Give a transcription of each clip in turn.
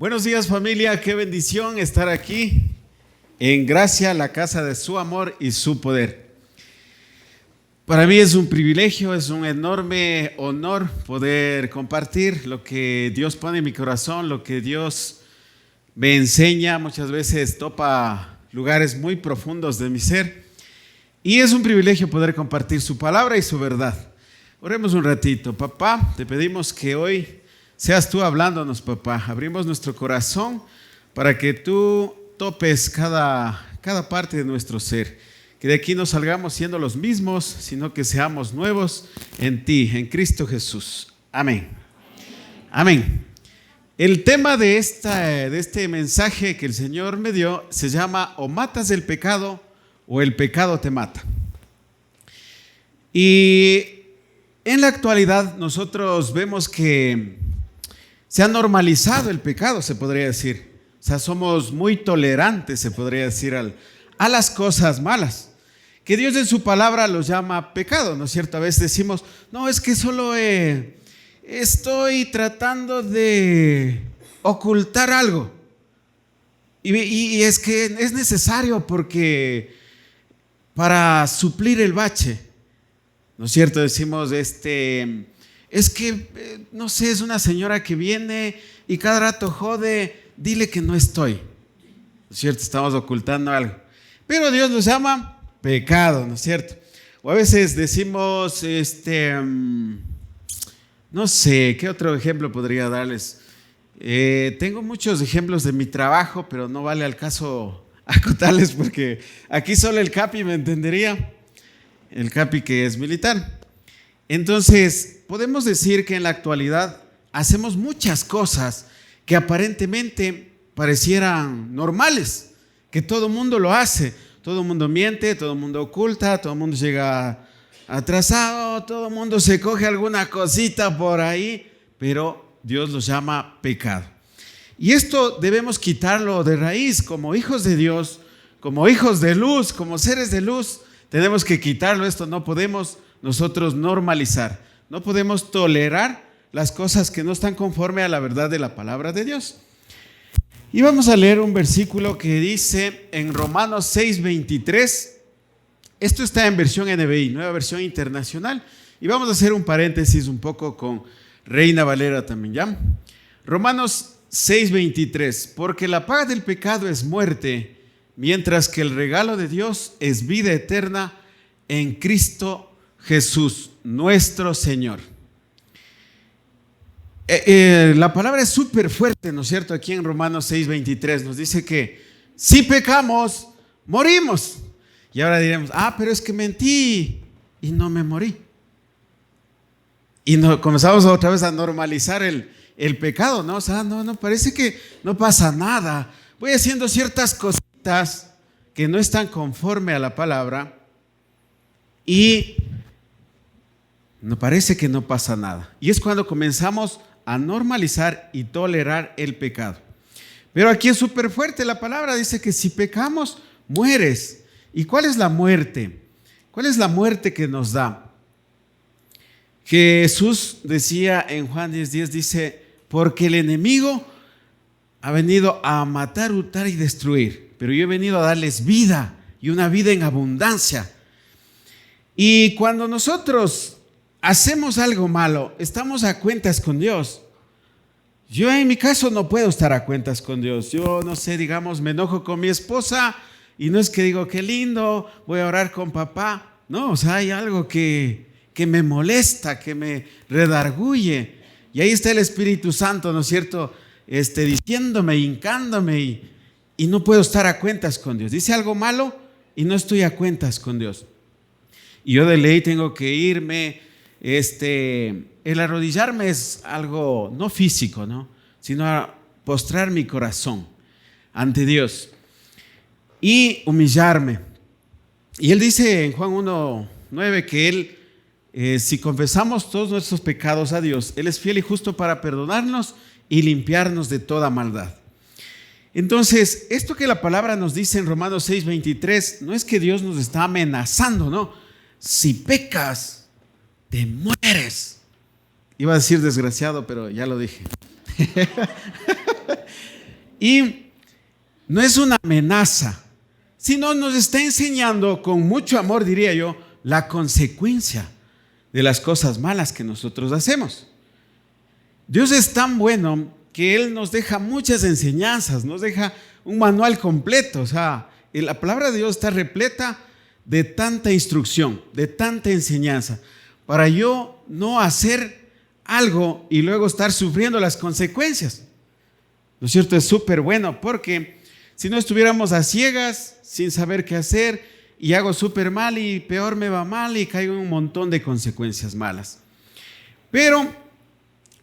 Buenos días, familia, qué bendición estar aquí en Gracia, la casa de su amor y su poder. Para mí es un privilegio, es un enorme honor poder compartir lo que Dios pone en mi corazón, lo que Dios me enseña. Muchas veces topa lugares muy profundos de mi ser y es un privilegio poder compartir su palabra y su verdad. Oremos un ratito. Papá, te pedimos que hoy seas tú hablándonos, papá. Abrimos nuestro corazón para que tú topes cada parte de nuestro ser. Que de aquí no salgamos siendo los mismos, sino que seamos nuevos en ti, en Cristo Jesús. Amén. Amén. El tema de este mensaje que el Señor me dio se llama o matas el pecado o el pecado te mata. Y en la actualidad nosotros vemos que se ha normalizado el pecado, se podría decir. O sea, somos muy tolerantes, se podría decir, a las cosas malas. Que Dios en su palabra los llama pecado, ¿no es cierto? A veces decimos, no, es que solo estoy tratando de ocultar algo. Y es que es necesario porque para suplir el bache, ¿no es cierto? Decimos, es que, no sé, es una señora que viene y cada rato jode, dile que no estoy. ¿No es cierto? Estamos ocultando algo. Pero Dios los llama pecado, ¿no es cierto? O a veces decimos, no sé, ¿qué otro ejemplo podría darles? Tengo muchos ejemplos de mi trabajo, pero no vale al caso acotarles porque aquí solo el Capi me entendería. El Capi que es militar. Entonces, podemos decir que en la actualidad hacemos muchas cosas que aparentemente parecieran normales, que todo el mundo lo hace, todo el mundo miente, todo el mundo oculta, todo el mundo llega atrasado, todo el mundo se coge alguna cosita por ahí, pero Dios los llama pecado. Y esto debemos quitarlo de raíz, como hijos de Dios, como hijos de luz, como seres de luz, tenemos que quitarlo. Esto no podemos nosotros normalizar, no podemos tolerar las cosas que no están conforme a la verdad de la palabra de Dios. Y vamos a leer un versículo que dice en Romanos 6:23, esto está en versión NBI, Nueva Versión Internacional, y vamos a hacer un paréntesis un poco con Reina Valera también, ¿ya? Romanos 6:23, porque la paga del pecado es muerte, mientras que el regalo de Dios es vida eterna en Cristo Jesús, nuestro Señor. La palabra es súper fuerte, ¿no es cierto? Aquí en Romanos 6:23 nos dice que si pecamos, morimos. Y ahora diremos, pero es que mentí y no me morí. Y comenzamos otra vez a normalizar el pecado, ¿no? O sea, no, parece que no pasa nada. Voy haciendo ciertas cositas que no están conforme a la palabra y no parece que no pasa nada. Y es cuando comenzamos a normalizar y tolerar el pecado. Pero aquí es súper fuerte la palabra, dice que si pecamos, mueres. ¿Y cuál es la muerte? ¿Cuál es la muerte que nos da? Jesús decía en Juan 10:10, dice, porque el enemigo ha venido a matar, hurtar y destruir, pero yo he venido a darles vida y una vida en abundancia. Y cuando nosotros hacemos algo malo, estamos a cuentas con Dios. Yo en mi caso no puedo estar a cuentas con Dios. Yo no sé, digamos, me enojo con mi esposa y no es que digo, qué lindo, voy a orar con papá. No, o sea, hay algo que me molesta, que me redarguye. Y ahí está el Espíritu Santo, ¿no es cierto? Diciéndome, hincándome y no puedo estar a cuentas con Dios. Dice algo malo y no estoy a cuentas con Dios. Y yo de ley tengo que irme. El arrodillarme es algo no físico, ¿no? Sino a postrar mi corazón ante Dios y humillarme. Y él dice en Juan 1:9 que él, si confesamos todos nuestros pecados a Dios, Él es fiel y justo para perdonarnos y limpiarnos de toda maldad. Entonces, esto que la palabra nos dice en Romanos 6:23, no es que Dios nos está amenazando, no. Si pecas, te mueres. Iba a decir desgraciado, pero ya lo dije. Y no es una amenaza, sino nos está enseñando con mucho amor, diría yo, la consecuencia de las cosas malas que nosotros hacemos. Dios es tan bueno que Él nos deja muchas enseñanzas, nos deja un manual completo. O sea, la palabra de Dios está repleta de tanta instrucción, de tanta enseñanza, para yo no hacer algo y luego estar sufriendo las consecuencias. ¿No es cierto? Es súper bueno, porque si no estuviéramos a ciegas, sin saber qué hacer, y hago súper mal y peor me va mal y caigo en un montón de consecuencias malas. Pero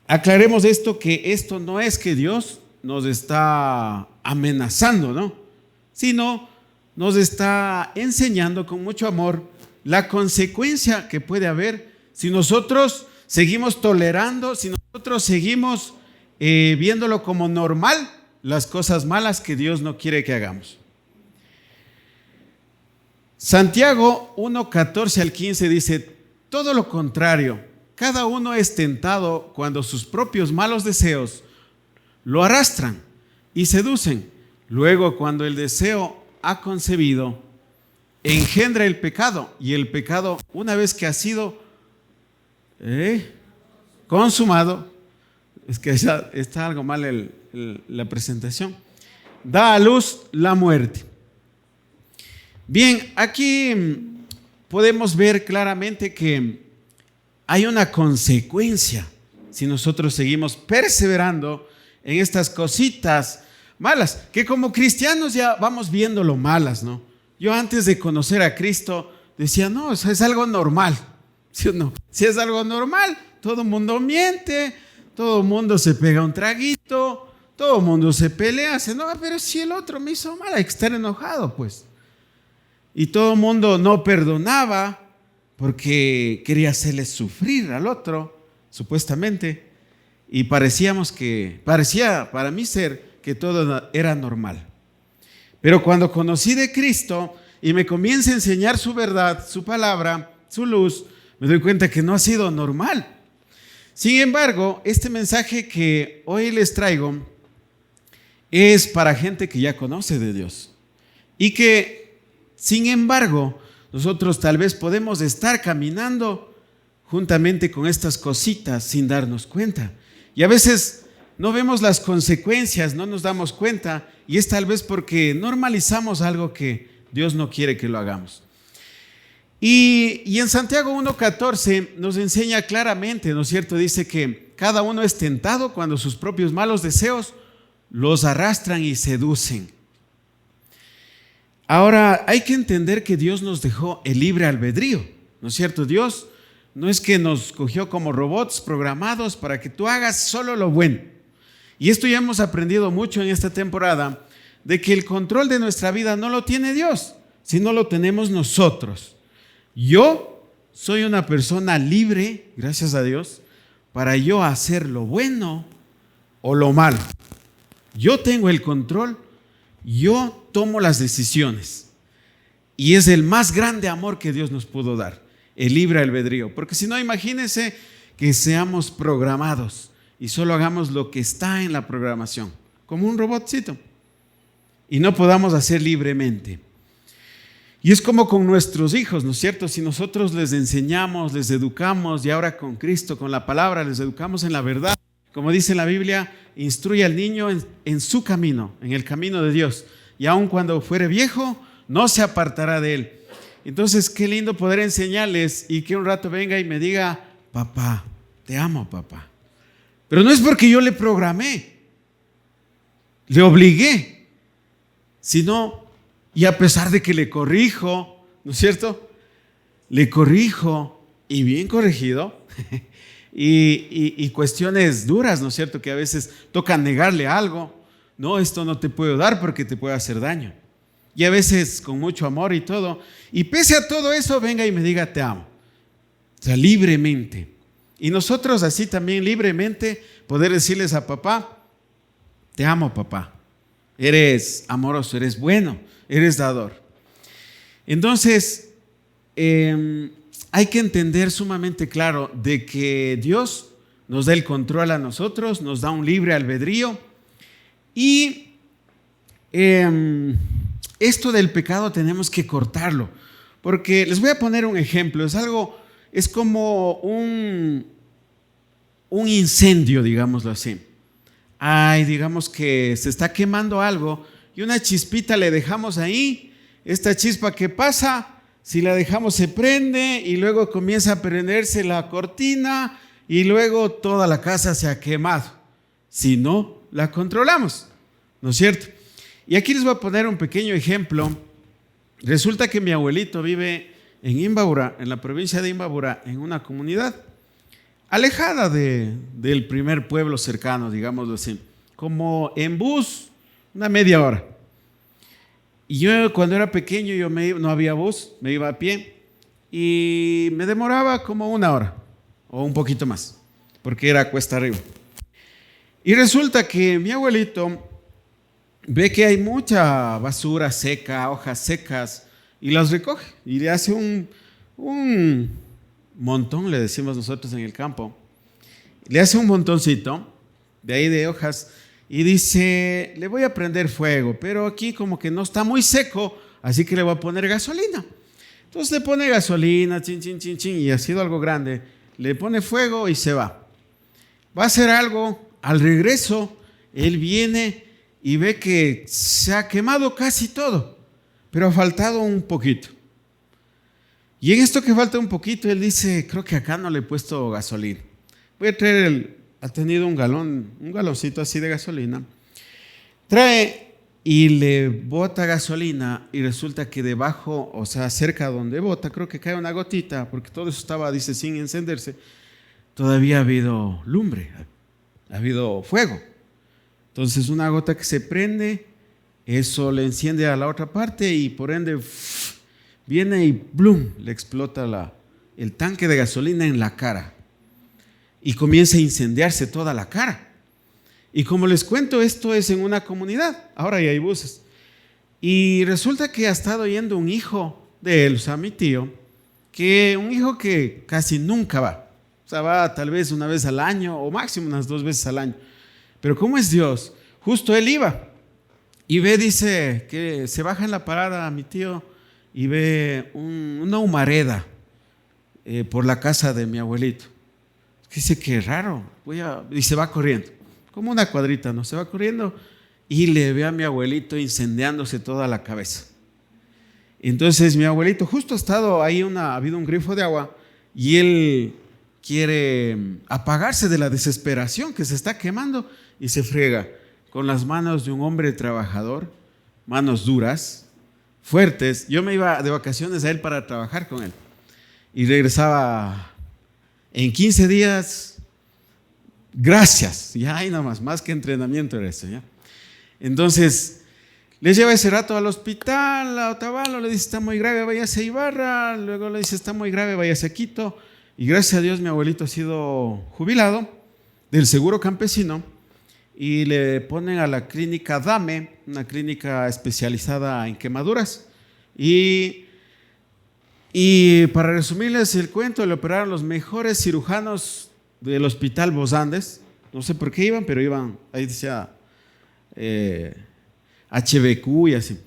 aclaremos esto, que esto no es que Dios nos está amenazando, ¿no? Sino nos está enseñando con mucho amor la consecuencia que puede haber si nosotros seguimos tolerando, si nosotros seguimos viéndolo como normal, las cosas malas que Dios no quiere que hagamos. Santiago 1:14 al 15 dice: todo lo contrario, cada uno es tentado cuando sus propios malos deseos lo arrastran y seducen. Luego, cuando el deseo ha concebido, engendra el pecado, y el pecado, una vez que ha sido consumado, es que está algo mal la presentación, da a luz la muerte. Bien, aquí podemos ver claramente que hay una consecuencia si nosotros seguimos perseverando en estas cositas malas, que como cristianos ya vamos viendo lo malas, ¿no? Yo antes de conocer a Cristo decía, no, eso es algo normal, ¿sí o no? Si es algo normal, todo el mundo miente, todo el mundo se pega un traguito, todo el mundo se pelea, se enoja, pero si el otro me hizo mal, hay que estar enojado, pues. Y todo el mundo no perdonaba porque quería hacerle sufrir al otro, supuestamente, y parecía para mí ser que todo era normal. Pero cuando conocí de Cristo y me comienza a enseñar su verdad, su palabra, su luz, me doy cuenta que no ha sido normal. Sin embargo, este mensaje que hoy les traigo es para gente que ya conoce de Dios y que, sin embargo, nosotros tal vez podemos estar caminando juntamente con estas cositas sin darnos cuenta. Y a veces no vemos las consecuencias, no nos damos cuenta, y es tal vez porque normalizamos algo que Dios no quiere que lo hagamos. Y en Santiago 1:14 nos enseña claramente, ¿no es cierto? Dice que cada uno es tentado cuando sus propios malos deseos los arrastran y seducen. Ahora, hay que entender que Dios nos dejó el libre albedrío, ¿no es cierto? Dios no es que nos cogió como robots programados para que tú hagas solo lo bueno. Y esto ya hemos aprendido mucho en esta temporada, de que el control de nuestra vida no lo tiene Dios, sino lo tenemos nosotros. Yo soy una persona libre, gracias a Dios, para yo hacer lo bueno o lo malo. Yo tengo el control, yo tomo las decisiones. Y es el más grande amor que Dios nos pudo dar, el libre albedrío. Porque si no, imagínense que seamos programados y solo hagamos lo que está en la programación, como un robotcito, y no podamos hacer libremente. Y es como con nuestros hijos, ¿no es cierto? Si nosotros les enseñamos, les educamos, y ahora con Cristo, con la palabra, les educamos en la verdad, como dice la Biblia, instruye al niño en su camino, en el camino de Dios, y aun cuando fuere viejo, no se apartará de él. Entonces, qué lindo poder enseñarles y que un rato venga y me diga, papá, te amo, papá. Pero no es porque yo le programé, le obligué, sino, y a pesar de que le corrijo, ¿no es cierto? Le corrijo, y bien corregido, y cuestiones duras, ¿no es cierto? Que a veces toca negarle algo. No, esto no te puedo dar porque te puede hacer daño. Y a veces con mucho amor y todo. Y pese a todo eso, venga y me diga, te amo. O sea, libremente. Y nosotros así también libremente poder decirles a papá, te amo, papá. Eres amoroso, eres bueno, eres dador. Entonces, hay que entender sumamente claro de que Dios nos da el control a nosotros, nos da un libre albedrío y Esto del pecado tenemos que cortarlo, porque les voy a poner un ejemplo. Es como un incendio, digámoslo así. Digamos que se está quemando algo y una chispita le dejamos ahí. Esta chispa que pasa, si la dejamos se prende y luego comienza a prenderse la cortina y luego toda la casa se ha quemado. Si no la controlamos, ¿no es cierto? Y aquí les voy a poner un pequeño ejemplo. Resulta que mi abuelito vive en Imbabura, en la provincia de Imbabura, en una comunidad alejada del primer pueblo cercano, digámoslo así, como en bus, una media hora. Y yo cuando era pequeño no había bus, me iba a pie y me demoraba como una hora o un poquito más, porque era cuesta arriba. Y resulta que mi abuelito ve que hay mucha basura seca, hojas secas, y las recoge y le hace un montón, le decimos nosotros en el campo, le hace un montoncito de ahí de hojas y dice, le voy a prender fuego, pero aquí como que no está muy seco, así que le voy a poner gasolina. Entonces le pone gasolina, chin, chin, chin, chin, y ha sido algo grande, le pone fuego y se va. Va a hacer algo, al regreso, él viene y ve que se ha quemado casi todo, pero ha faltado un poquito. Y en esto que falta un poquito, él dice, creo que acá no le he puesto gasolina. Voy a traer ha tenido un galoncito así de gasolina. Trae y le bota gasolina y resulta que debajo, o sea, cerca donde bota, creo que cae una gotita, porque todo eso estaba, dice, sin encenderse. Todavía ha habido lumbre, ha habido fuego. Entonces una gota que se prende, eso le enciende a la otra parte y por ende viene y ¡blum! Le explota el tanque de gasolina en la cara y comienza a incendiarse toda la cara. Y como les cuento, esto es en una comunidad, ahora ya hay buses. Y resulta que ha estado yendo un hijo de él, o sea, mi tío, un hijo que casi nunca va. O sea, va tal vez una vez al año o máximo unas 2 veces al año. Pero ¿cómo es Dios? Justo él iba y ve, dice, que se baja en la parada mi tío y ve una humareda por la casa de mi abuelito. Dice, qué raro, y se va corriendo, como una cuadrita, ¿no? Se va corriendo y le ve a mi abuelito incendiándose toda la cabeza. Entonces mi abuelito justo ha estado ahí, ha habido un grifo de agua y él quiere apagarse de la desesperación que se está quemando y se friega con las manos de un hombre trabajador, manos duras, fuertes. Yo me iba de vacaciones a él para trabajar con él y regresaba en 15 días, gracias, ya hay nada más que entrenamiento era eso, ¿ya? Entonces, le lleva ese rato al hospital, a Otavalo, le dice, está muy grave, váyase a Ibarra, luego le dice, está muy grave, váyase a Quito, y gracias a Dios mi abuelito ha sido jubilado del seguro campesino, y le ponen a la clínica DAME, una clínica especializada en quemaduras, y para resumirles el cuento, le operaron los mejores cirujanos del hospital Vos Andes. No sé por qué iban, pero iban, ahí decía HBQ y así.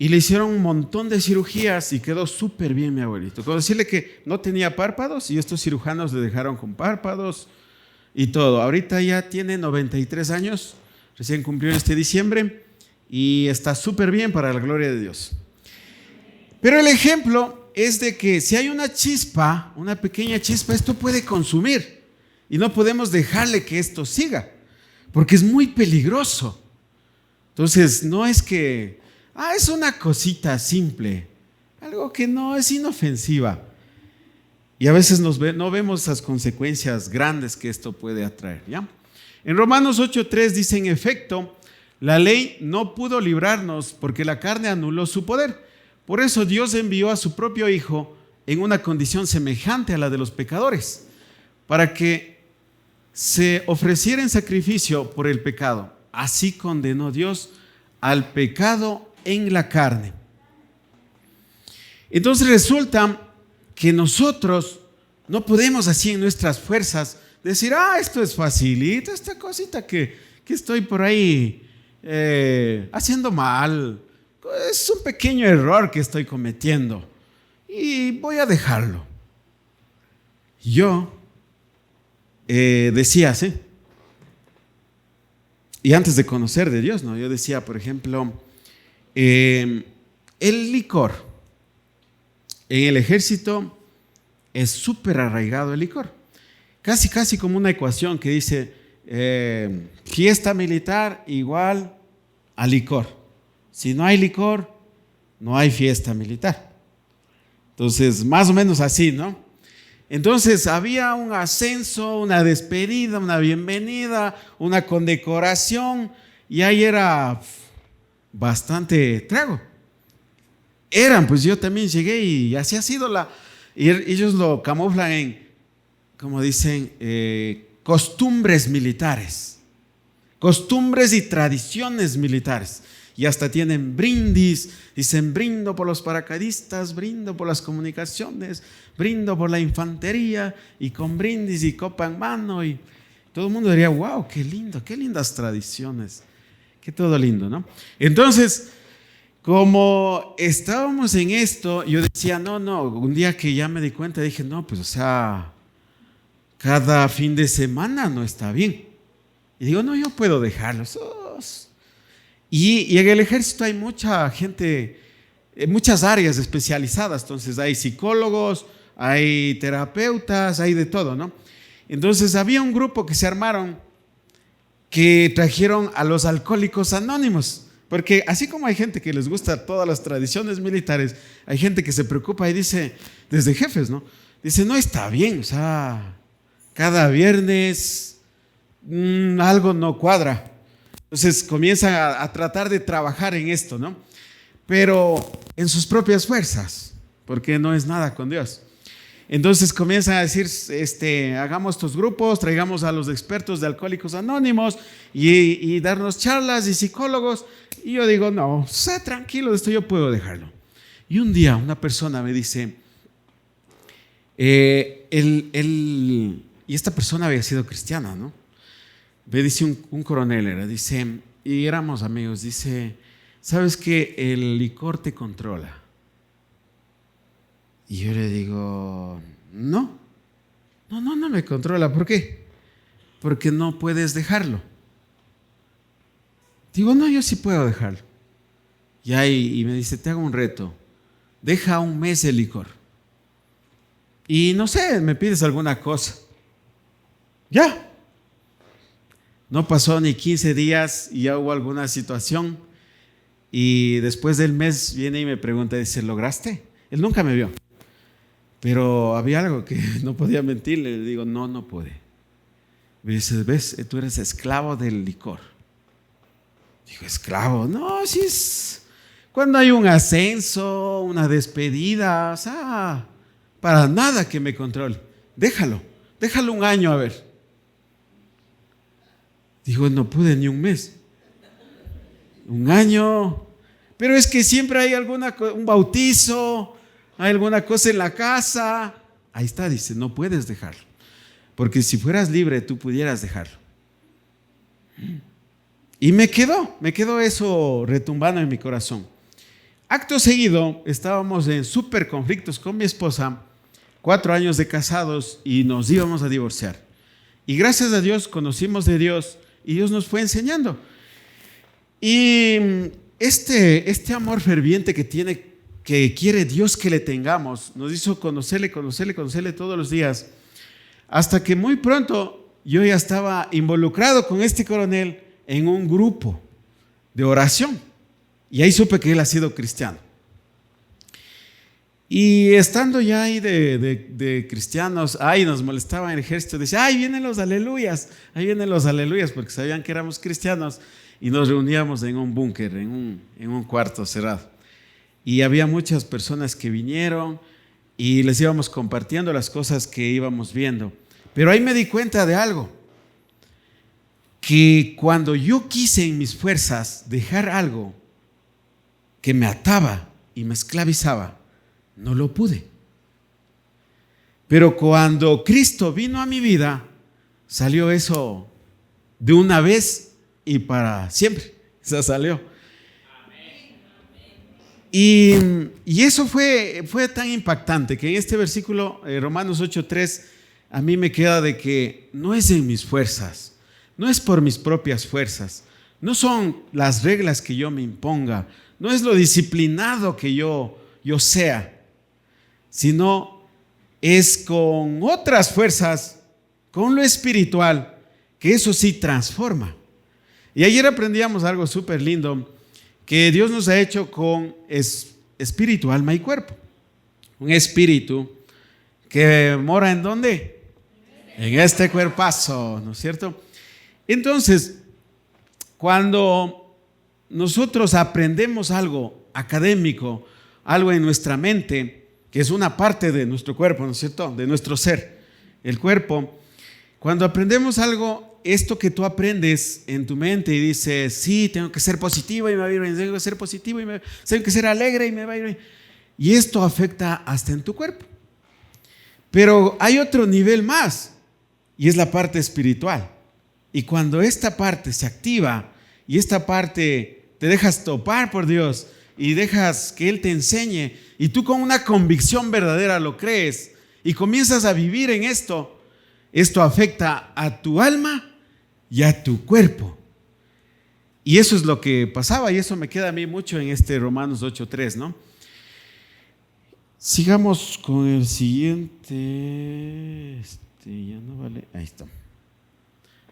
Y le hicieron un montón de cirugías y quedó súper bien mi abuelito. Con decirle que no tenía párpados y estos cirujanos le dejaron con párpados y todo. Ahorita ya tiene 93 años, recién cumplió este diciembre y está súper bien para la gloria de Dios. Pero el ejemplo es de que si hay una chispa, una pequeña chispa, esto puede consumir y no podemos dejarle que esto siga, porque es muy peligroso. Entonces, no es que, es una cosita simple, algo que no es inofensiva. Y a veces no vemos esas consecuencias grandes que esto puede atraer, ¿ya? En Romanos 8:3 dice, en efecto, la ley no pudo librarnos porque la carne anuló su poder. Por eso Dios envió a su propio Hijo en una condición semejante a la de los pecadores, para que se ofreciera en sacrificio por el pecado. Así condenó Dios al pecado en la carne. Entonces resulta que nosotros no podemos así en nuestras fuerzas decir, esto es facilito, esta cosita que estoy por ahí haciendo mal. Es un pequeño error que estoy cometiendo y voy a dejarlo. Yo decía, ¿sí? Y antes de conocer de Dios, ¿no? Yo decía, por ejemplo, el licor. En el ejército es súper arraigado el licor. Casi como una ecuación que dice fiesta militar igual a licor. Si no hay licor, no hay fiesta militar. Entonces, más o menos así, ¿no? Entonces, había un ascenso, una despedida, una bienvenida, una condecoración, y ahí era bastante trago. Pues yo también llegué y así ha sido y ellos lo camuflan en, como dicen, costumbres militares, costumbres y tradiciones militares. Y hasta tienen brindis, dicen brindo por los paracaidistas, brindo por las comunicaciones, brindo por la infantería, y con brindis y copa en mano, y todo el mundo diría, wow, qué lindo, qué lindas tradiciones, qué todo lindo, ¿no? Entonces, como estábamos en esto, yo decía, no, un día que ya me di cuenta, dije, no, pues o sea, cada fin de semana no está bien. Y digo, no, yo puedo dejarlo. Y en el ejército hay mucha gente, muchas áreas especializadas. Entonces hay psicólogos, hay terapeutas, hay de todo, ¿no? Entonces había un grupo que se armaron que trajeron a los alcohólicos anónimos. Porque así como hay gente que les gusta todas las tradiciones militares, hay gente que se preocupa y dice, desde jefes, ¿no? Dice, no está bien, o sea, cada viernes algo no cuadra. Entonces comienzan a tratar de trabajar en esto, ¿no? Pero en sus propias fuerzas, porque no es nada con Dios. Entonces comienzan a decir, hagamos estos grupos, traigamos a los expertos de Alcohólicos Anónimos y darnos charlas y psicólogos. Y yo digo, no, sé tranquilo, esto yo puedo dejarlo. Y un día una persona me dice, y esta persona había sido cristiana, ¿no? Me dice un coronel, dice, y éramos amigos, dice, ¿sabes que el licor te controla? Y yo le digo, no me controla. ¿Por qué? Porque no puedes dejarlo. Digo, no, yo sí puedo dejarlo. Y me dice, te hago un reto, deja un mes el licor. Y no sé, me pides alguna cosa. Ya. No pasó ni 15 días y ya hubo alguna situación. Y después del mes viene y me pregunta, dice, ¿lograste? Él nunca me vio. Pero había algo que no podía mentirle. Le digo, no pude. Me dice, ¿ves? Tú eres esclavo del licor. Digo, ¿esclavo? No, si es cuando hay un ascenso, una despedida, o sea, para nada que me controle. Déjalo un año a ver. Digo, no pude ni un mes. Un año. Pero es que siempre hay un bautizo, hay alguna cosa en la casa. Ahí está, dice, no puedes dejarlo. Porque si fueras libre, tú pudieras dejarlo. Y me quedó eso retumbando en mi corazón. Acto seguido, estábamos en súper conflictos con mi esposa, 4 años de casados, y nos íbamos a divorciar. Y gracias a Dios conocimos de Dios y Dios nos fue enseñando. Y este amor ferviente que quiere Dios que le tengamos, nos hizo conocerle todos los días, hasta que muy pronto yo ya estaba involucrado con este coronel en un grupo de oración. Y ahí supe que él ha sido cristiano. Y estando ya ahí de cristianos, nos molestaban en el ejército, decía, ahí vienen los aleluyas, porque sabían que éramos cristianos, y nos reuníamos en un búnker, en un cuarto cerrado. Y había muchas personas que vinieron y les íbamos compartiendo las cosas que íbamos viendo. Pero ahí me di cuenta de algo, que cuando yo quise en mis fuerzas dejar algo que me ataba y me esclavizaba, no lo pude. Pero cuando Cristo vino a mi vida, salió eso de una vez y para siempre. Se salió. Y eso fue tan impactante que en este versículo, Romanos 8:3, a mí me queda de que no es en mis fuerzas, no es por mis propias fuerzas, no son las reglas que yo me imponga, no es lo disciplinado que yo sea, sino es con otras fuerzas, con lo espiritual, que eso sí transforma. Y ayer aprendíamos algo súper lindo, que Dios nos ha hecho con espíritu, alma y cuerpo. Un espíritu que mora ¿en dónde? En este cuerpazo, ¿no es cierto? Entonces, cuando nosotros aprendemos algo académico, algo en nuestra mente, que es una parte de nuestro cuerpo, ¿no es cierto? De nuestro ser, el cuerpo. Cuando aprendemos algo, esto que tú aprendes en tu mente y dices, sí, tengo que ser positivo y me va a ir bien, tengo que ser positivo y tengo que ser alegre y me va a ir bien. Y esto afecta hasta en tu cuerpo. Pero hay otro nivel más, y es la parte espiritual. Y cuando esta parte se activa y esta parte te dejas topar por Dios y dejas que Él te enseñe y tú con una convicción verdadera lo crees y comienzas a vivir en esto, esto afecta a tu alma y a tu cuerpo. Y eso es lo que pasaba y eso me queda a mí mucho en este Romanos 8:3, ¿no? Sigamos con el siguiente. Ya no vale. Ahí está.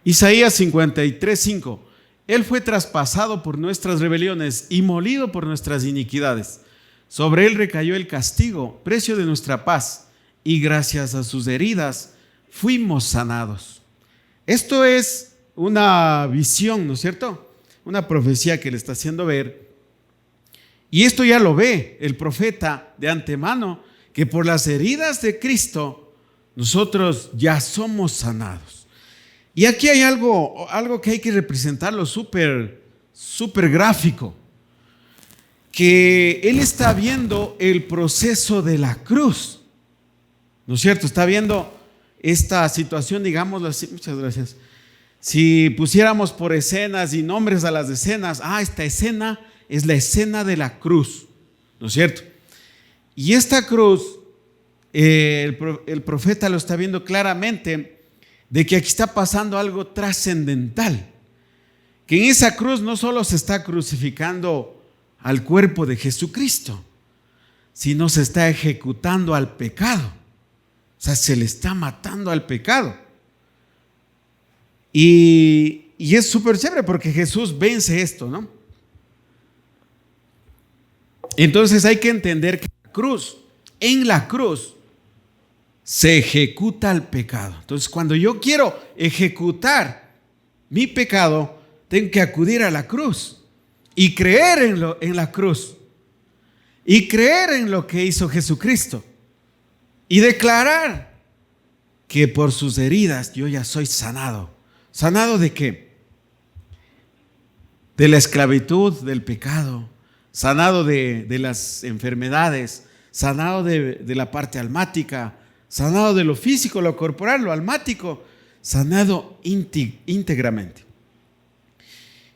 Isaías 53:5. Él fue traspasado por nuestras rebeliones y molido por nuestras iniquidades. Sobre él recayó el castigo, precio de nuestra paz, y gracias a sus heridas fuimos sanados. Esto es una visión, ¿no es cierto? Una profecía que le está haciendo ver. Y esto ya lo ve el profeta de antemano, que por las heridas de Cristo nosotros ya somos sanados. Y aquí hay algo que hay que representarlo súper gráfico, que él está viendo el proceso de la cruz, ¿no es cierto? Está viendo esta situación, digámoslo así. Muchas gracias. Si pusiéramos por escenas y nombres a las escenas, esta escena es la escena de la cruz, ¿no es cierto? Y esta cruz, el profeta lo está viendo claramente, de que aquí está pasando algo trascendental, que en esa cruz no solo se está crucificando al cuerpo de Jesucristo, sino se está ejecutando al pecado, o sea, se le está matando al pecado. Y es súper chévere porque Jesús vence esto, ¿no? Entonces hay que entender que en la cruz se ejecuta el pecado. Entonces cuando yo quiero ejecutar mi pecado, tengo que acudir a la cruz y creer en la cruz y creer en lo que hizo Jesucristo y declarar que por sus heridas yo ya soy sanado. ¿Sanado de qué? De la esclavitud, del pecado, sanado de las enfermedades, sanado de la parte almática, sanado de lo físico, lo corporal, lo almático, sanado íntegramente.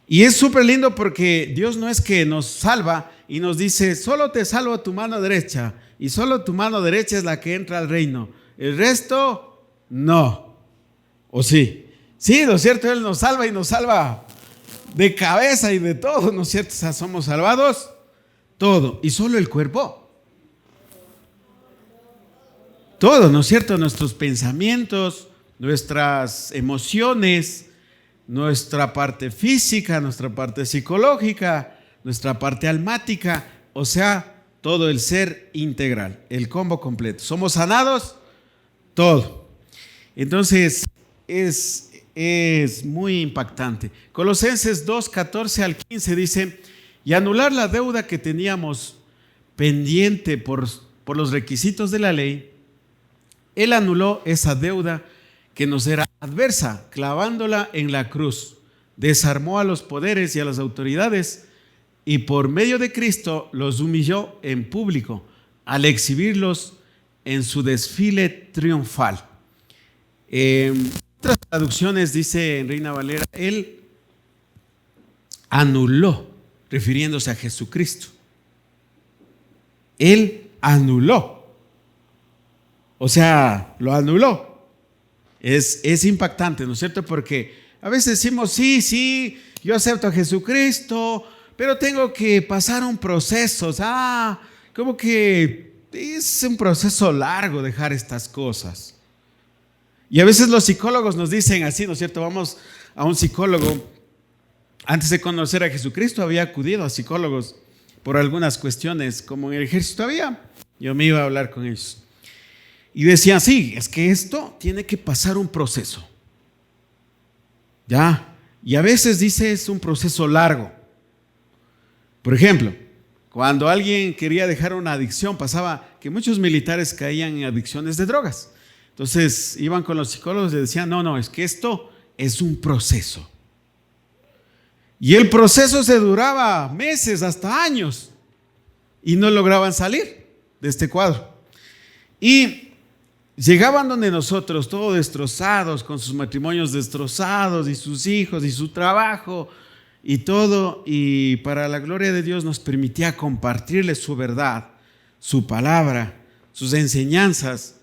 Y es súper lindo porque Dios no es que nos salva y nos dice, solo te salvo tu mano derecha y solo tu mano derecha es la que entra al reino. El resto, no. ¿O sí? Sí, ¿no es cierto? Él nos salva y nos salva de cabeza y de todo, ¿no es cierto? O sea, somos salvados todo. ¿Y solo el cuerpo? Todo, ¿no es cierto? Nuestros pensamientos, nuestras emociones, nuestra parte física, nuestra parte psicológica, nuestra parte almática, o sea, todo el ser integral, el combo completo. ¿Somos sanados? Todo. Entonces, es muy impactante. Colosenses 2:14-15 dice, y anular la deuda que teníamos pendiente por los requisitos de la ley, Él anuló esa deuda que nos era adversa, clavándola en la cruz. Desarmó a los poderes y a las autoridades y por medio de Cristo los humilló en público al exhibirlos en su desfile triunfal. Otras traducciones dice en Reina Valera, Él anuló, refiriéndose a Jesucristo. Él anuló. O sea, lo anuló. Es impactante, ¿no es cierto? Porque a veces decimos, sí, yo acepto a Jesucristo, pero tengo que pasar un proceso. Como que es un proceso largo dejar estas cosas. Y a veces los psicólogos nos dicen así, ¿no es cierto? Vamos a un psicólogo. Antes de conocer a Jesucristo había acudido a psicólogos por algunas cuestiones, como en el ejército había. Yo me iba a hablar con ellos. Y decían, sí, es que esto tiene que pasar un proceso. ¿Ya? Y a veces dice es un proceso largo. Por ejemplo, cuando alguien quería dejar una adicción, pasaba que muchos militares caían en adicciones de drogas. Entonces iban con los psicólogos y decían, no, es que esto es un proceso. Y el proceso se duraba meses, hasta años, y no lograban salir de este cuadro. Y llegaban donde nosotros, todos destrozados, con sus matrimonios destrozados, y sus hijos, y su trabajo, y todo, y para la gloria de Dios nos permitía compartirles su verdad, su palabra, sus enseñanzas,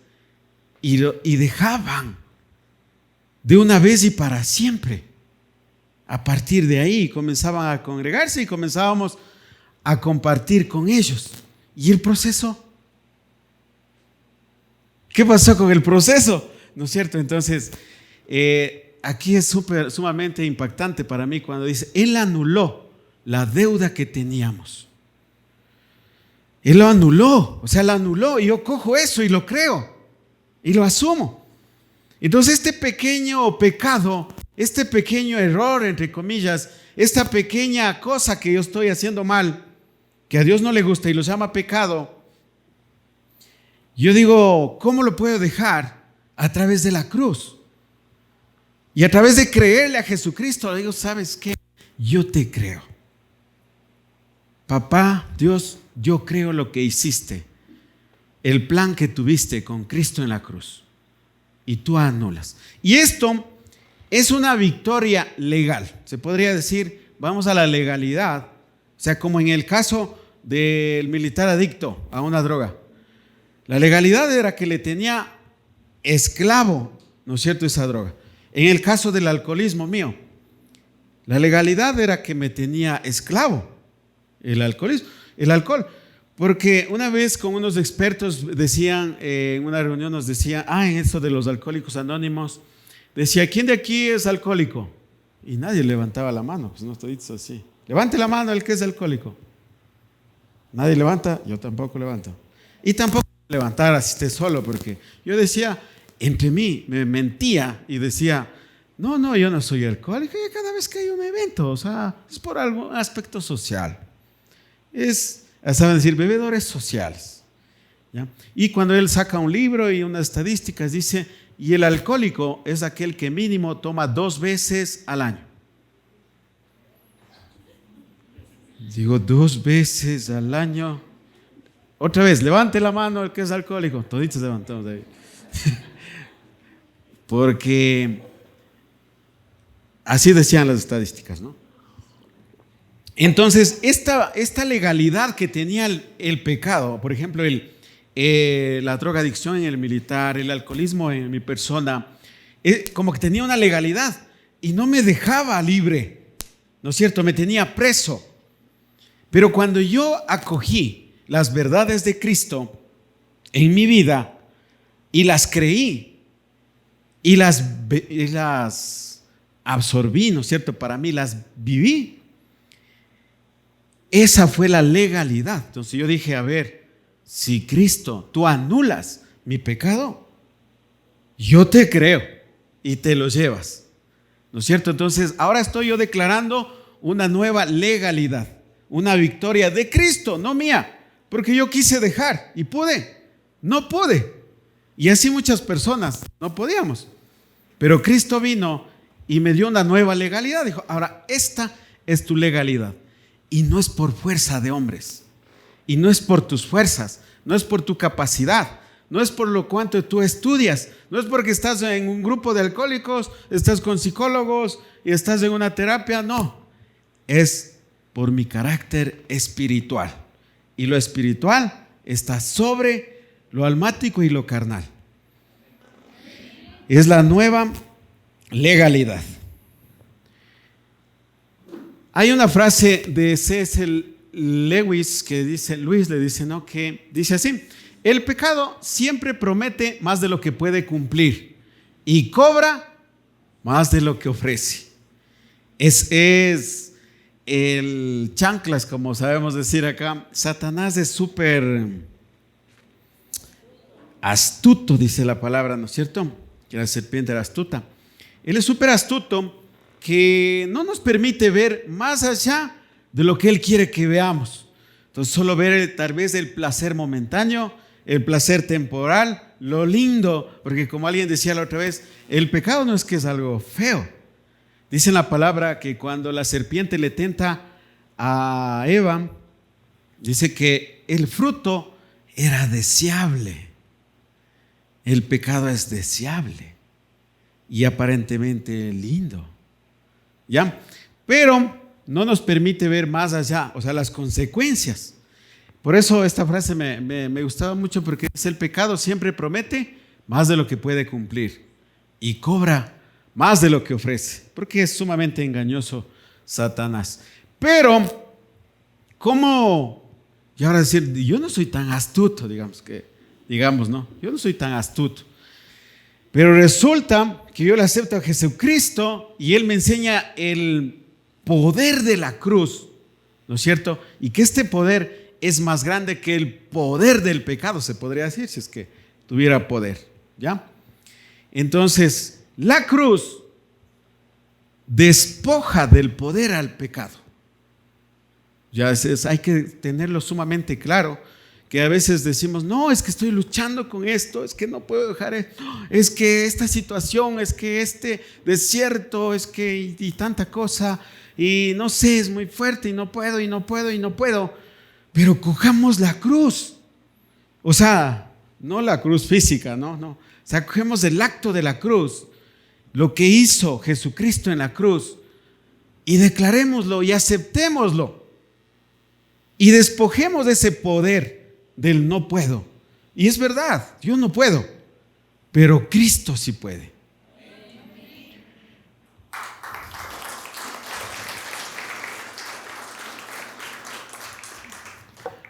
y dejaban de una vez y para siempre. A partir de ahí comenzaban a congregarse y comenzábamos a compartir con ellos. ¿Y el proceso? ¿Qué pasó con el proceso? ¿No es cierto? Entonces, aquí es sumamente impactante para mí cuando dice, Él anuló la deuda que teníamos. Él lo anuló, o sea, lo anuló, y yo cojo eso y lo creo y lo asumo. Entonces, este pequeño pecado, este pequeño error, entre comillas, esta pequeña cosa que yo estoy haciendo mal, que a Dios no le gusta y lo llama pecado, yo digo, ¿cómo lo puedo dejar? A través de la cruz. Y a través de creerle a Jesucristo, le digo, ¿sabes qué? Yo te creo. Papá, Dios, yo creo lo que hiciste, el plan que tuviste con Cristo en la cruz, y tú anulas. Y esto es una victoria legal. Se podría decir, vamos a la legalidad. O sea, como en el caso del militar adicto a una droga. La legalidad era que le tenía esclavo, ¿no es cierto?, esa droga. En el caso del alcoholismo mío, la legalidad era que me tenía esclavo el alcohol. Porque una vez con unos expertos decían, en una reunión nos decían, en eso de los alcohólicos anónimos, decía, ¿quién de aquí es alcohólico? Y nadie levantaba la mano, pues no estoy así. Levante la mano el que es alcohólico. Nadie levanta, yo tampoco levanto. Y tampoco levantar así esté solo, porque yo decía, entre mí me mentía y decía, no, yo no soy alcohólico, y cada vez que hay un evento, o sea, es por algún aspecto social. Saben decir, bebedores sociales. ¿Ya? Y cuando él saca un libro y unas estadísticas, dice, y el alcohólico es aquel que mínimo toma 2 veces al año. Digo, 2 veces al año. Otra vez, levante la mano el que es alcohólico. Toditos levantamos ahí. Porque así decían las estadísticas, ¿no? Entonces, esta legalidad que tenía el pecado, por ejemplo, la drogadicción en el militar, el alcoholismo en mi persona, como que tenía una legalidad y no me dejaba libre, ¿no es cierto? Me tenía preso. Pero cuando yo acogí las verdades de Cristo en mi vida y las creí y las absorbí, ¿no es cierto? Para mí las viví. Esa fue la legalidad. Entonces yo dije, a ver, si Cristo, tú anulas mi pecado, yo te creo y te lo llevas, ¿no es cierto? Entonces ahora estoy yo declarando una nueva legalidad, una victoria de Cristo, no mía, porque yo quise dejar y no pude. Y así muchas personas no podíamos. Pero Cristo vino y me dio una nueva legalidad. Dijo, ahora esta es tu legalidad. Y no es por fuerza de hombres, y no es por tus fuerzas, no es por tu capacidad, no es por lo cuanto tú estudias, no es porque estás en un grupo de alcohólicos, estás con psicólogos y estás en una terapia, no. es por mi carácter espiritual. Y lo espiritual está sobre lo almático y lo carnal. Es la nueva legalidad. Hay una frase de C.S. Lewis que dice, que dice así: el pecado siempre promete más de lo que puede cumplir y cobra más de lo que ofrece. Es el chanclas, como sabemos decir acá. Satanás es súper astuto, dice la palabra, ¿no es cierto? Que la serpiente era astuta. Él es súper astuto, que no nos permite ver más allá de lo que Él quiere que veamos. Entonces solo ver tal vez el placer momentáneo, el placer temporal, lo lindo, porque como alguien decía la otra vez, el pecado no es que es algo feo. Dice en la palabra que cuando la serpiente le tenta a Eva, dice que el fruto era deseable. El pecado es deseable y aparentemente lindo, ¿ya? Pero no nos permite ver más allá, o sea, las consecuencias. Por eso esta frase me gustaba mucho, porque dice: el pecado siempre promete más de lo que puede cumplir y cobra más de lo que ofrece, porque es sumamente engañoso Satanás. Pero, ¿cómo? Y ahora decir, yo no soy tan astuto, digamos, ¿no? Yo no soy tan astuto. Pero resulta que yo le acepto a Jesucristo y Él me enseña el poder de la cruz, ¿no es cierto? Y que este poder es más grande que el poder del pecado, se podría decir, si es que tuviera poder, ¿ya? Entonces, la cruz despoja del poder al pecado. Ya hay que tenerlo sumamente claro, que a veces decimos, no, es que estoy luchando con esto, es que no puedo dejar esto, es que esta situación, es que este desierto, es que y tanta cosa, y no sé, es muy fuerte y no puedo. Pero cojamos la cruz, o sea, no la cruz física, no, o sea, cogemos el acto de la cruz, lo que hizo Jesucristo en la cruz, y declarémoslo y aceptémoslo, y despojemos de ese poder del no puedo. Y es verdad, yo no puedo, pero Cristo sí puede.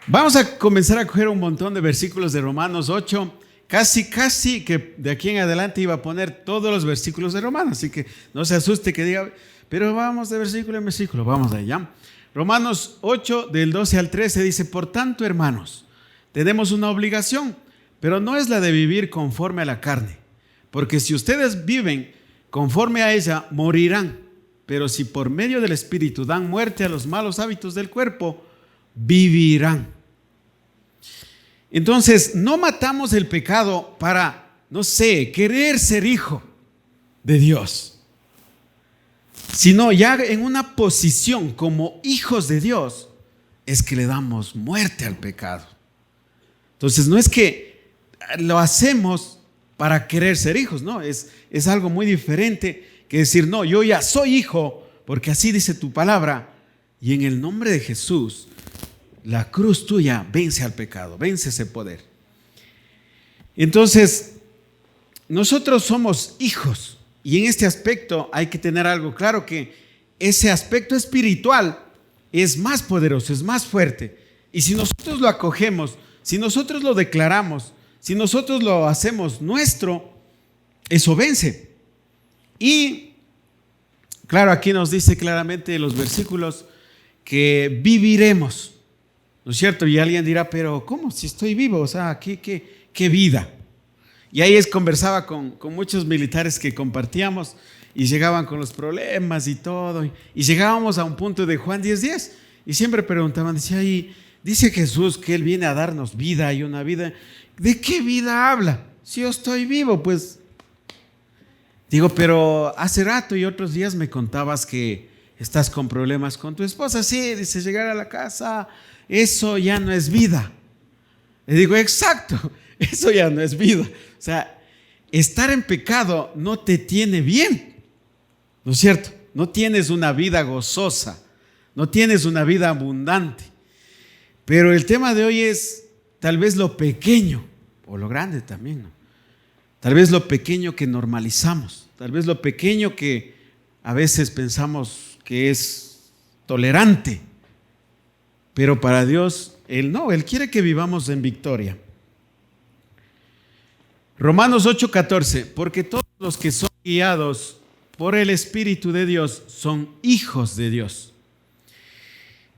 Vamos a comenzar a coger un montón de versículos de Romanos 8. Casi que de aquí en adelante iba a poner todos los versículos de Romanos, así que no se asuste que diga, pero vamos de versículo en versículo, vamos allá. Romanos 8, del 12 al 13 dice: por tanto, hermanos, tenemos una obligación, pero no es la de vivir conforme a la carne, porque si ustedes viven conforme a ella, morirán. Pero si por medio del Espíritu dan muerte a los malos hábitos del cuerpo, vivirán. Entonces, no matamos el pecado para, querer ser hijo de Dios, sino ya en una posición como hijos de Dios, es que le damos muerte al pecado. Entonces, no es que lo hacemos para querer ser hijos, no, es algo muy diferente que decir, no, yo ya soy hijo, porque así dice tu palabra, y en el nombre de Jesús, la cruz tuya vence al pecado, vence ese poder. Entonces, nosotros somos hijos, y en este aspecto hay que tener algo claro, que ese aspecto espiritual es más poderoso, es más fuerte. Y si nosotros lo acogemos, si nosotros lo declaramos, si nosotros lo hacemos nuestro, eso vence. Y claro, aquí nos dice claramente en los versículos que viviremos, ¿no es cierto? Y alguien dirá, pero ¿cómo? Si estoy vivo, o sea, ¿qué vida? Y ahí conversaba con muchos militares que compartíamos y llegaban con los problemas y todo. Y llegábamos a un punto de Juan 10:10 y siempre preguntaban, decía, y dice Jesús que Él viene a darnos vida y una vida. ¿De qué vida habla? Si yo estoy vivo, pues. Digo, pero hace rato y otros días me contabas que estás con problemas con tu esposa. Sí, dice, llegar a la casa, eso ya no es vida. Le digo, exacto, eso ya no es vida. O sea, estar en pecado no te tiene bien, ¿no es cierto? No tienes una vida gozosa, no tienes una vida abundante. Pero el tema de hoy es tal vez lo pequeño, o lo grande también, ¿no? Tal vez lo pequeño que normalizamos, tal vez lo pequeño que a veces pensamos que es tolerante, pero para Dios, Él no, Él quiere que vivamos en victoria. Romanos 8:14, porque todos los que son guiados por el Espíritu de Dios son hijos de Dios.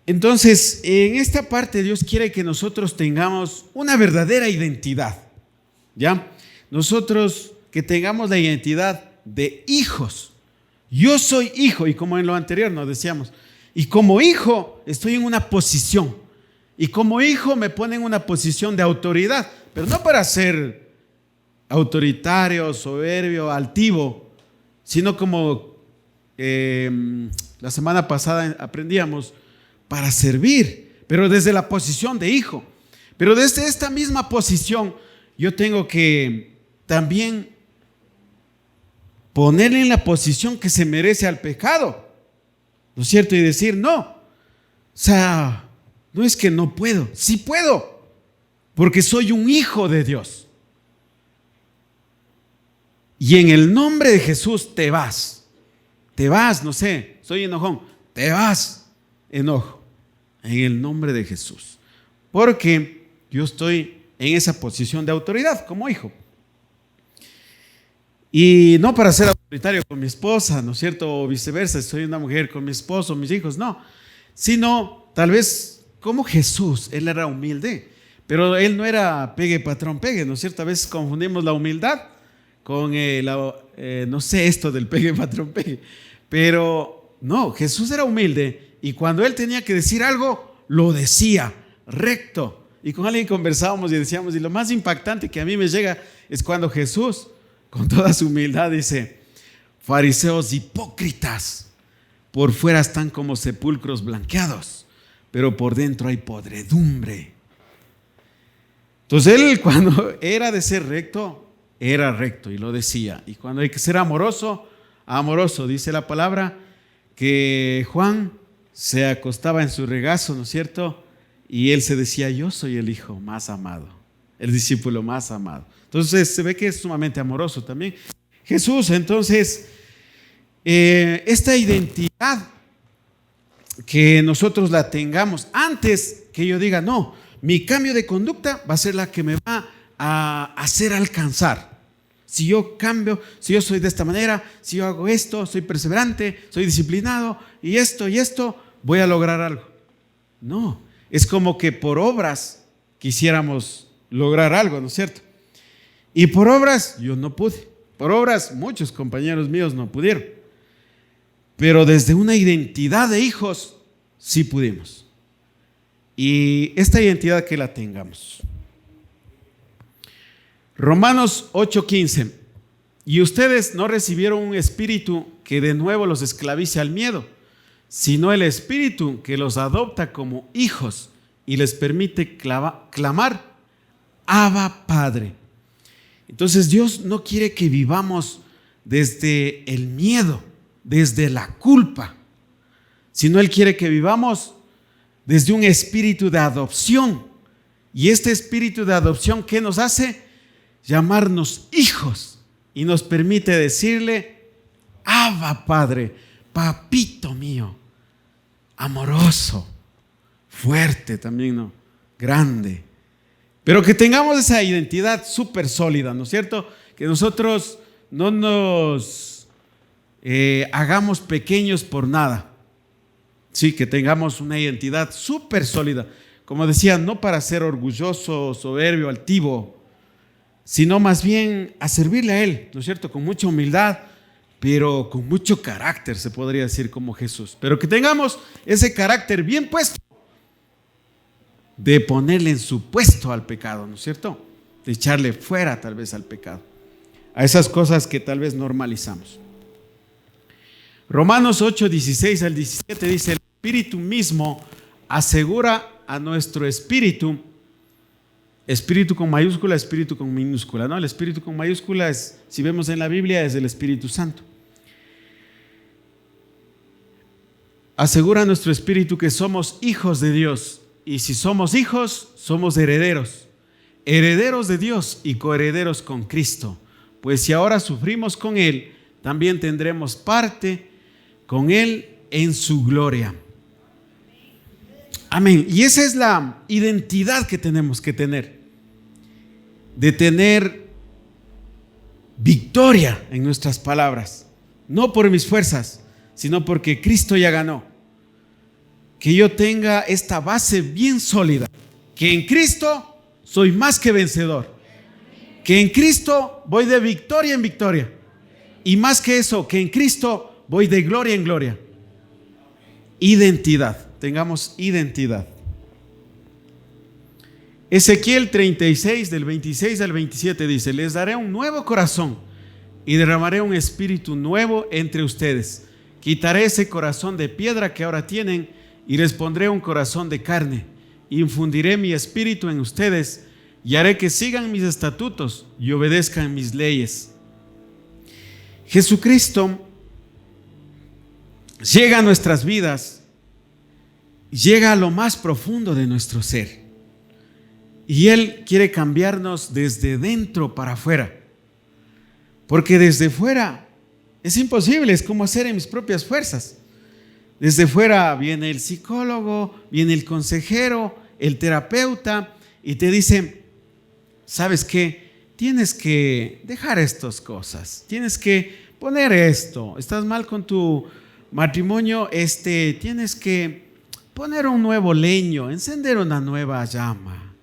Entonces, en esta parte Dios quiere que nosotros tengamos una verdadera identidad, ¿ya? Nosotros que tengamos la identidad de hijos. Yo soy hijo, y como en lo anterior nos decíamos, y como hijo estoy en una posición, y como hijo me pone en una posición de autoridad, pero no para ser autoritario, soberbio, altivo, sino como la semana pasada aprendíamos, para servir, pero desde la posición de hijo. Pero desde esta misma posición yo tengo que también ponerle en la posición que se merece al pecado, ¿no es cierto? Y decir, no, o sea, no es que no puedo, sí puedo, porque soy un hijo de Dios. Y en el nombre de Jesús te vas, no sé, soy enojón, te vas, enojo, en el nombre de Jesús, porque yo estoy en esa posición de autoridad como hijo. Y no para ser autoritario con mi esposa, ¿no es cierto? O viceversa, soy una mujer con mi esposo, mis hijos, no. Sino tal vez como Jesús, Él era humilde, pero Él no era pegue patrón pegue, ¿no es cierto? A veces confundimos la humildad con no sé esto del pegue patrón pegue, pero no, Jesús era humilde y cuando Él tenía que decir algo, lo decía recto. Y con alguien conversábamos y decíamos, y lo más impactante que a mí me llega es cuando Jesús, con toda su humildad, dice, fariseos hipócritas, por fuera están como sepulcros blanqueados, pero por dentro hay podredumbre. Entonces Él, cuando era de ser recto, era recto y lo decía. Y cuando hay que ser amoroso, amoroso. Dice la palabra que Juan se acostaba en su regazo, ¿no es cierto? Y él se decía, yo soy el hijo más amado, el discípulo más amado. Entonces se ve que es sumamente amoroso también. Jesús, entonces, esta identidad que nosotros la tengamos antes que yo diga, no, mi cambio de conducta va a ser la que me va a hacer alcanzar. Si yo cambio, si yo soy de esta manera, si yo hago esto, soy perseverante, soy disciplinado y esto, voy a lograr algo. No, es como que por obras quisiéramos lograr algo, ¿no es cierto? Y por obras yo no pude. Por obras muchos compañeros míos no pudieron. Pero desde una identidad de hijos sí pudimos. Y esta identidad que la tengamos. Romanos 8:15. Y ustedes no recibieron un espíritu que de nuevo los esclavice al miedo, sino el espíritu que los adopta como hijos y les permite clamar, Abba, Padre. Entonces Dios no quiere que vivamos desde el miedo, desde la culpa, sino Él quiere que vivamos desde un espíritu de adopción. Y este espíritu de adopción, ¿qué nos hace? Llamarnos hijos y nos permite decirle, Abba, Padre, papito mío, amoroso, fuerte también, ¿no? Grande. Pero que tengamos esa identidad súper sólida, ¿no es cierto? Que nosotros no nos hagamos pequeños por nada. Sí, que tengamos una identidad súper sólida. Como decía, no para ser orgulloso, soberbio, altivo, sino más bien a servirle a Él, ¿no es cierto? Con mucha humildad, pero con mucho carácter, se podría decir, como Jesús. Pero que tengamos ese carácter bien puesto, de ponerle en su puesto al pecado, ¿no es cierto? De echarle fuera tal vez al pecado, a esas cosas que tal vez normalizamos. Romanos 8:16 al 17 dice, el Espíritu mismo asegura a nuestro espíritu, espíritu con mayúscula, espíritu con minúscula, ¿no? El espíritu con mayúscula es, si vemos en la Biblia, es el Espíritu Santo. asegura nuestro espíritu que somos hijos de Dios. Y si somos hijos, somos herederos. Herederos de Dios y coherederos con Cristo. Pues si ahora sufrimos con Él, también tendremos parte con Él en su gloria. Amén. Y esa es la identidad que tenemos que tener. De tener victoria en nuestras palabras. No por mis fuerzas, sino porque Cristo ya ganó. Que yo tenga esta base bien sólida. Que en Cristo soy más que vencedor. Que en Cristo voy de victoria en victoria. Y más que eso, que en Cristo voy de gloria en gloria. Identidad. Tengamos identidad. Ezequiel 36, del 26 al 27 dice: les daré un nuevo corazón y derramaré un espíritu nuevo entre ustedes. Quitaré ese corazón de piedra que ahora tienen y les pondré un corazón de carne. Infundiré mi espíritu en ustedes y haré que sigan mis estatutos y obedezcan mis leyes. Jesucristo llega a nuestras vidas, llega a lo más profundo de nuestro ser. Y Él quiere cambiarnos desde dentro para afuera. Porque desde fuera es imposible, es como hacer en mis propias fuerzas. Desde fuera viene el psicólogo, viene el consejero, el terapeuta y te dice: ¿sabes qué? Tienes que dejar estas cosas, tienes que poner esto, estás mal con tu matrimonio, tienes que poner un nuevo leño, encender una nueva llama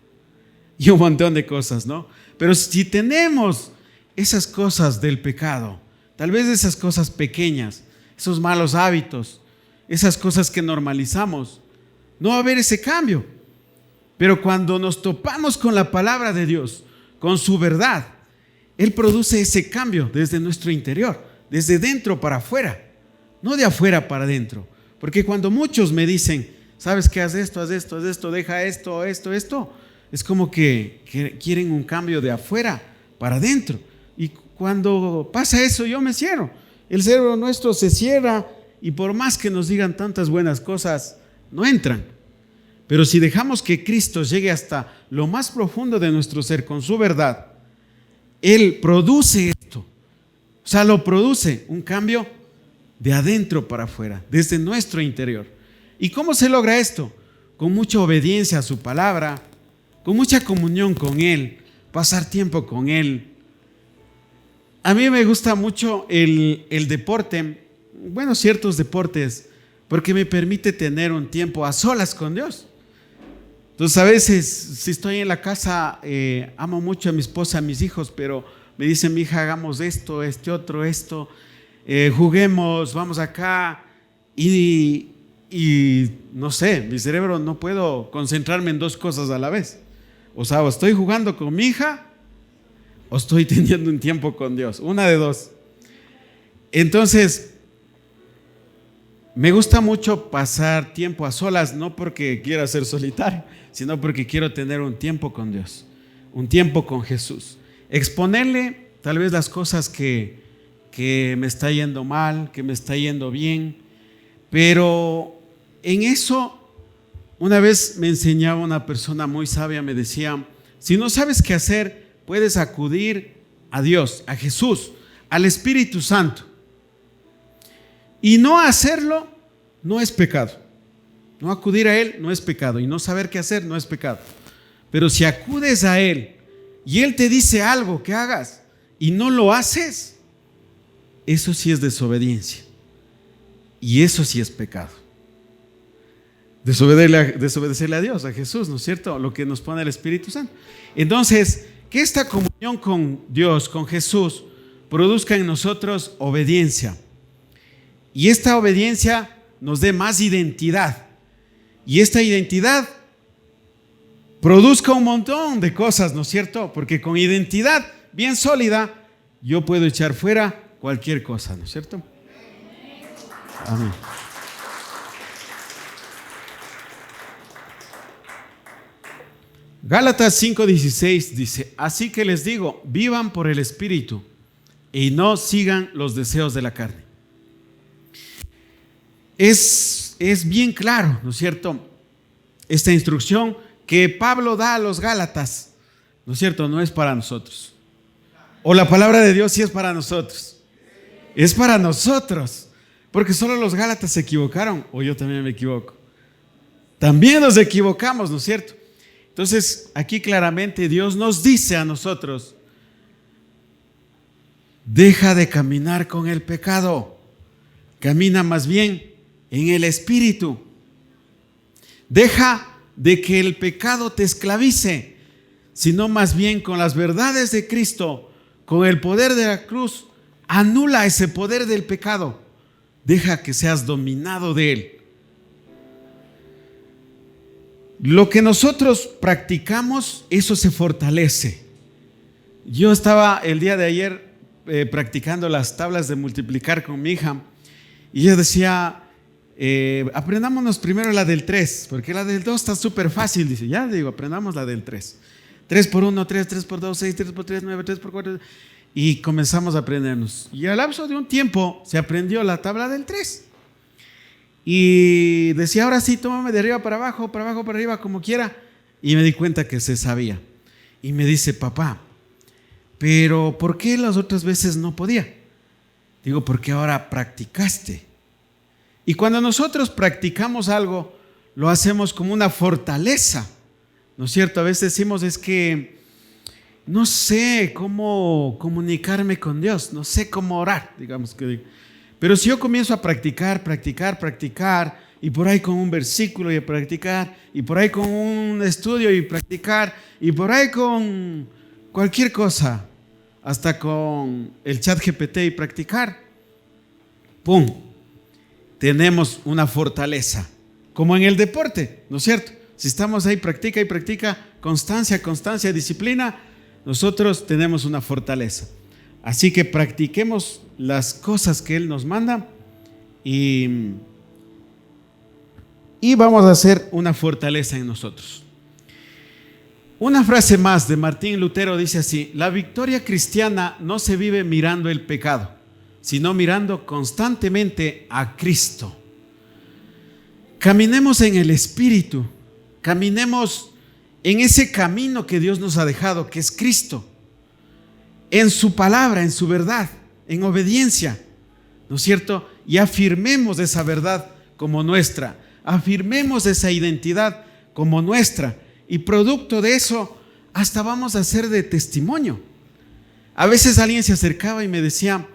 y un montón de cosas, ¿no? Pero si tenemos esas cosas del pecado, tal vez esas cosas pequeñas, esos malos hábitos, esas cosas que normalizamos, no va a haber ese cambio. Pero cuando nos topamos con la palabra de Dios, con su verdad, Él produce ese cambio desde nuestro interior, desde dentro para afuera, no de afuera para adentro. Porque cuando muchos me dicen: ¿sabes qué? Haz esto, deja esto, es como que quieren un cambio de afuera para adentro. Y cuando pasa eso, yo me cierro. El cerebro nuestro se cierra y por más que nos digan tantas buenas cosas, no entran. Pero si dejamos que Cristo llegue hasta lo más profundo de nuestro ser con su verdad, Él produce esto. O sea, lo produce un cambio de adentro para afuera, desde nuestro interior. ¿Y cómo se logra esto? Con mucha obediencia a su palabra, con mucha comunión con Él, pasar tiempo con Él. A mí me gusta mucho el deporte, bueno, ciertos deportes, porque me permite tener un tiempo a solas con Dios. Entonces a veces si estoy en la casa, amo mucho a mi esposa, a mis hijos, pero me dicen: mi hija, hagamos esto, esto, juguemos, vamos acá, y no sé, mi cerebro no puedo concentrarme en dos cosas a la vez. O sea, o estoy jugando con mi hija o estoy teniendo un tiempo con Dios, una de dos. Entonces me gusta mucho pasar tiempo a solas, no porque quiera ser solitario, sino porque quiero tener un tiempo con Dios, un tiempo con Jesús. Exponerle tal vez las cosas que me está yendo mal, que me está yendo bien. Pero en eso, una vez me enseñaba una persona muy sabia, me decía: si no sabes qué hacer, puedes acudir a Dios, a Jesús, al Espíritu Santo. Y no hacerlo no es pecado. No acudir a Él no es pecado. Y no saber qué hacer no es pecado. Pero si acudes a Él y Él te dice algo que hagas y no lo haces, eso sí es desobediencia. Y eso sí es pecado. Desobedecerle a Dios, a Jesús, ¿no es cierto? Lo que nos pone el Espíritu Santo. Entonces, que esta comunión con Dios, con Jesús, produzca en nosotros obediencia. Y esta obediencia nos dé más identidad. Y esta identidad produzca un montón de cosas, ¿no es cierto? Porque con identidad bien sólida, yo puedo echar fuera cualquier cosa, ¿no es cierto? Amén. Gálatas 5:16 dice: así que les digo, vivan por el Espíritu y no sigan los deseos de la carne. Es es bien claro, ¿no es cierto? Esta instrucción que Pablo da a los Gálatas, ¿no es cierto? No es para nosotros. O la palabra de Dios sí es para nosotros. Es para nosotros. Porque solo los Gálatas se equivocaron, o yo también me equivoco. También nos equivocamos, ¿no es cierto? Entonces, aquí claramente Dios nos dice a nosotros: deja de caminar con el pecado, camina más bien en el Espíritu. Deja de que el pecado te esclavice, sino más bien con las verdades de Cristo, con el poder de la cruz, anula ese poder del pecado. Deja que seas dominado de él. Lo que nosotros practicamos, eso se fortalece. Yo estaba el día de ayer practicando las tablas de multiplicar con mi hija, y yo decía, aprendámonos primero la del 3, porque la del 2 está súper fácil. Dice, ya digo, aprendamos la del 3. 3 por 1, 3, 3 por 2, 6, 3 por 3, 9, 3 por 4. Y comenzamos a aprendernos. Y al lapso de un tiempo se aprendió la tabla del 3. Y decía, ahora sí, tómame de arriba para abajo, para arriba, como quiera. Y me di cuenta que se sabía. Y me dice, papá, pero ¿por qué las otras veces no podía? Digo, porque ahora practicaste. Y cuando nosotros practicamos algo, lo hacemos como una fortaleza, ¿no es cierto? A veces decimos, es que no sé cómo comunicarme con Dios, no sé cómo orar, digamos que digo. Pero si yo comienzo a practicar, y por ahí con un versículo y a practicar, y por ahí con un estudio y practicar, y por ahí con cualquier cosa, hasta con el ChatGPT y practicar, ¡pum!, tenemos una fortaleza, como en el deporte, ¿no es cierto? Si estamos ahí, practica, constancia, disciplina, nosotros tenemos una fortaleza. Así que practiquemos las cosas que Él nos manda y vamos a hacer una fortaleza en nosotros. Una frase más de Martín Lutero dice así: la victoria cristiana no se vive mirando el pecado, sino mirando constantemente a Cristo. Caminemos en el Espíritu, caminemos en ese camino que Dios nos ha dejado, que es Cristo, en su palabra, en su verdad, en obediencia, ¿no es cierto? Y afirmemos esa verdad como nuestra, afirmemos esa identidad como nuestra, y producto de eso hasta vamos a ser de testimonio. A veces alguien se acercaba y me decía: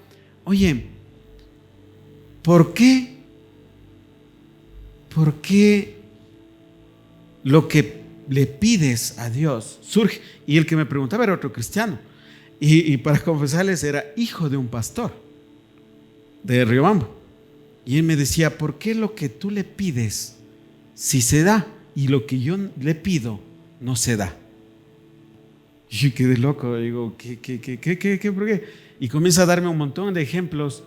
oye, ¿por qué lo que le pides a Dios surge? Y el que me preguntaba era otro cristiano, y para confesarles, era hijo de un pastor de Riobamba. Y él me decía: ¿por qué lo que tú le pides sí se da y lo que yo le pido no se da? Y yo quedé loco, digo, ¿qué? ¿Por qué? Y comienza a darme un montón de ejemplos,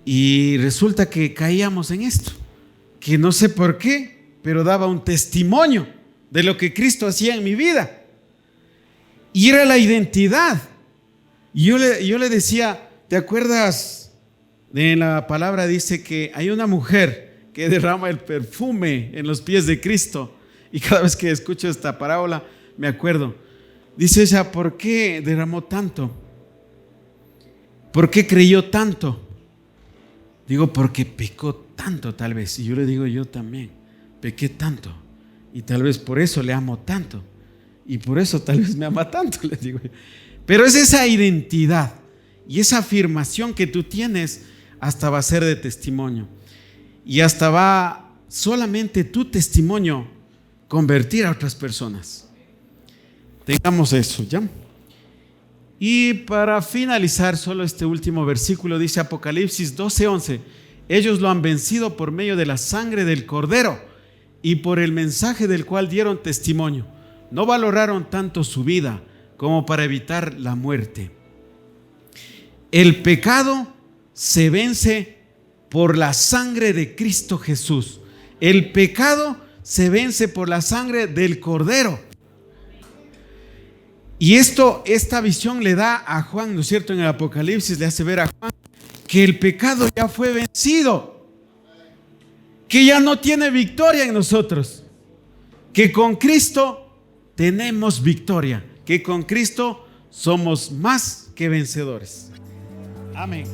y resulta que caíamos en esto, que no sé por qué, pero daba un testimonio de lo que Cristo hacía en mi vida, y era la identidad. Y yo le decía: ¿te acuerdas? En la palabra dice que hay una mujer que derrama el perfume en los pies de Cristo, y cada vez que escucho esta parábola me acuerdo. Dice ella: ¿por qué derramó tanto? ¿Por qué creyó tanto? Digo, porque pecó tanto tal vez. Y yo le digo, yo también pequé tanto, y tal vez por eso le amo tanto, y por eso tal vez me ama tanto, le digo. Pero es esa identidad y esa afirmación que tú tienes, hasta va a ser de testimonio, y hasta va solamente tu testimonio convertir a otras personas. Tengamos eso, ¿ya? Y para finalizar, solo este último versículo dice Apocalipsis 12:11: ellos lo han vencido por medio de la sangre del Cordero y por el mensaje del cual dieron testimonio. No valoraron tanto su vida como para evitar la muerte. El pecado se vence por la sangre de Cristo Jesús. El pecado se vence por la sangre del Cordero. Y esta visión le da a Juan, ¿no es cierto? En el Apocalipsis le hace ver a Juan que el pecado ya fue vencido, que ya no tiene victoria en nosotros, que con Cristo tenemos victoria, que con Cristo somos más que vencedores. Amén.